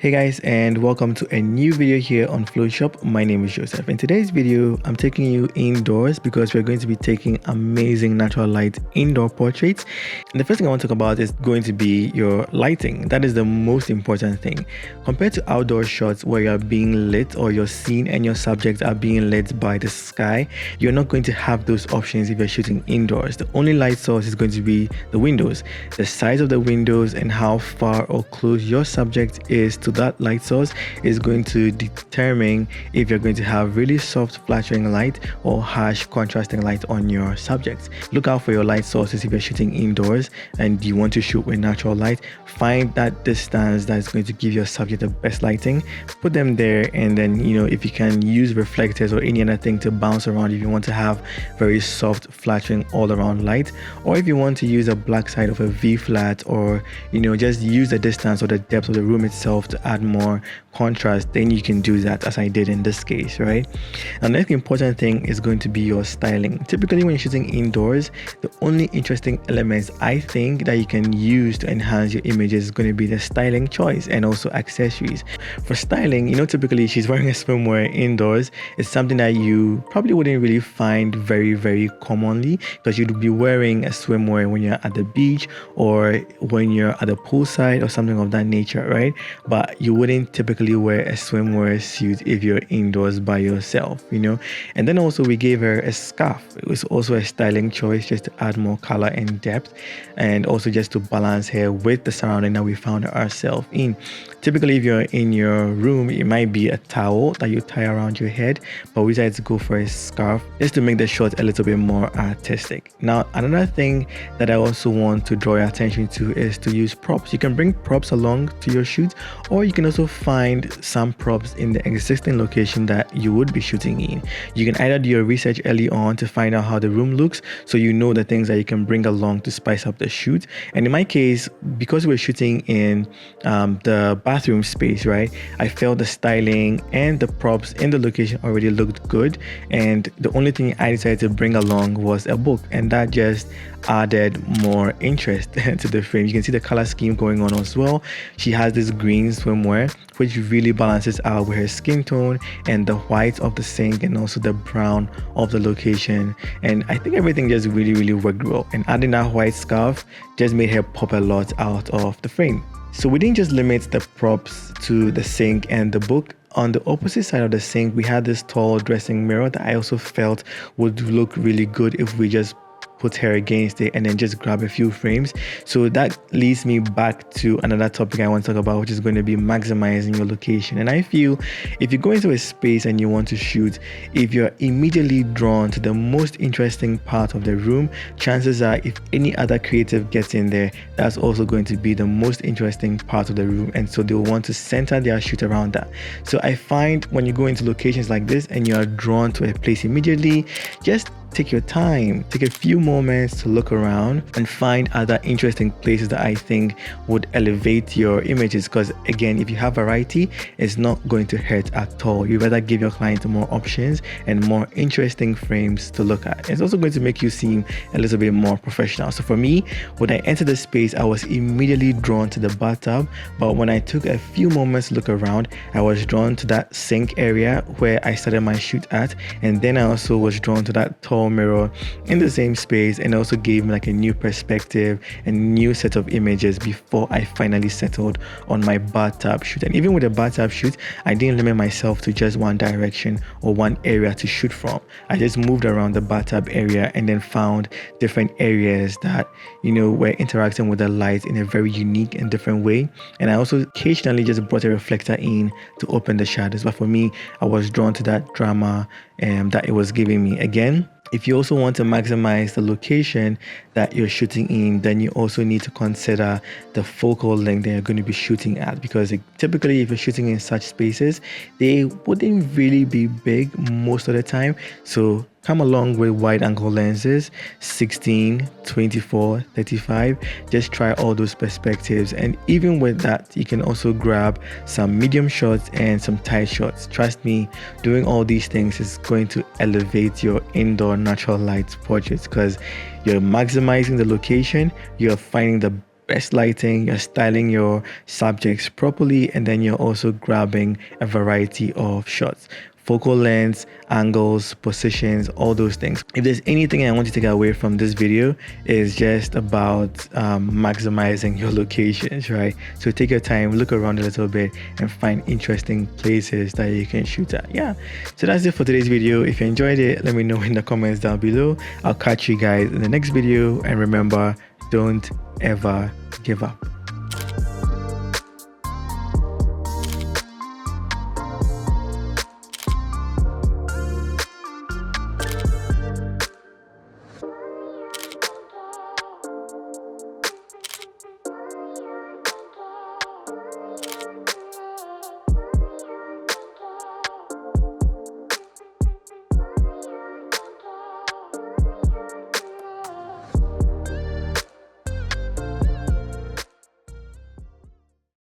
Hey guys, and welcome to a new video here on Phloshop. My name is Joseph. In today's video, I'm taking you indoors because we're going to be taking amazing natural light indoor portraits. And the first thing I want to talk about is going to be your lighting. That is the most important thing. Compared to outdoor shots where you're being lit or your scene and your subjects are being lit by the sky, you're not going to have those options if you're shooting indoors. The only light source is going to be the windows. The size of the windows and how far or close your subject is to that light source is going to determine if you're going to have really soft flattering light or harsh contrasting light on your subject. Look out for your light sources if you're shooting indoors and you want to shoot with natural light. Find that distance that's going to give your subject the best lighting, put them there, and then if you can use reflectors or any other thing to bounce around if you want to have very soft flattering all around light, or if you want to use a black side of a V flat, or just use the distance or the depth of the room itself to add more contrast, then you can do that, as I did in this case, right? And the next important thing is going to be your styling. Typically when you're shooting indoors, the only interesting elements I think that you can use to enhance your images is going to be the styling choice and also accessories. For styling, typically she's wearing a swimwear indoors. It's something that you probably wouldn't really find very commonly, because you'd be wearing a swimwear when you're at the beach or when you're at the poolside or something of that nature, right? But you wouldn't typically wear a swimwear suit if you're indoors by yourself, And then also we gave her a scarf. It was also a styling choice just to add more color and depth, and also just to balance her with the surrounding that we found ourselves in. Typically if you're in your room, it might be a towel that you tie around your head, but we decided to go for a scarf just to make the shot a little bit more artistic. Now another thing that I also want to draw your attention to is to use props. You can bring props along to your shoot, or you can also find some props in the existing location that you would be shooting in. You can either do your research early on to find out how the room looks, so you know the things that you can bring along to spice up the shoot. And in my case, because we're shooting in the bathroom space, right, I felt the styling and the props in the location already looked good, and the only thing I decided to bring along was a book, and that just added more interest to the frame. You can see the color scheme going on as well. She has this green swimwear which really balances out with her skin tone and the white of the sink and also the brown of the location, and I think everything just really worked well, and adding that white scarf just made her pop a lot out of the frame. So we didn't just limit the props to the sink and the book. On the opposite side of the sink, we had this tall dressing mirror that I also felt would look really good if we just put her against it and then just grab a few frames. So that leads me back to another topic I want to talk about, which is going to be maximizing your location. And I feel if you go into a space and you want to shoot, if you're immediately drawn to the most interesting part of the room, chances are if any other creative gets in there, that's also going to be the most interesting part of the room, and so they'll want to center their shoot around that. So I find when you go into locations like this and you are drawn to a place immediately, just take your time, take a few moments to look around and find other interesting places that I think would elevate your images, because again, if you have variety, it's not going to hurt at all. You better give your client more options and more interesting frames to look at. It's also going to make you seem a little bit more professional. So for me, when I entered the space, I was immediately drawn to the bathtub, but when I took a few moments to look around, I was drawn to that sink area where I started my shoot at, and then I also was drawn to that tall mirror in the same space, and also gave me like a new perspective and new set of images before I finally settled on my bathtub shoot. And even with the bathtub shoot, I didn't limit myself to just one direction or one area to shoot from. I just moved around the bathtub area and then found different areas that were interacting with the light in a very unique and different way. And I also occasionally just brought a reflector in to open the shadows, but for me, I was drawn to that drama that it was giving me. Again, if you also want to maximize the location that you're shooting in, then you also need to consider the focal length that you're going to be shooting at, because typically if you're shooting in such spaces, they wouldn't really be big most of the time. So come along with wide angle lenses, 16, 24, 35. Just try all those perspectives, and even with that, you can also grab some medium shots and some tight shots. Trust me, doing all these things is going to elevate your indoor natural light portraits, because you're maximizing the location, you're finding the best lighting, you're styling your subjects properly, and then you're also grabbing a variety of shots, focal lengths, angles, positions, all those things. If there's anything I want to take away from this video, is just about maximizing your locations, right? So take your time, look around a little bit, and find interesting places that you can shoot at. Yeah, so that's it for today's video. If you enjoyed it, let me know in the comments down below. I'll catch you guys in the next video, and remember, don't ever give up.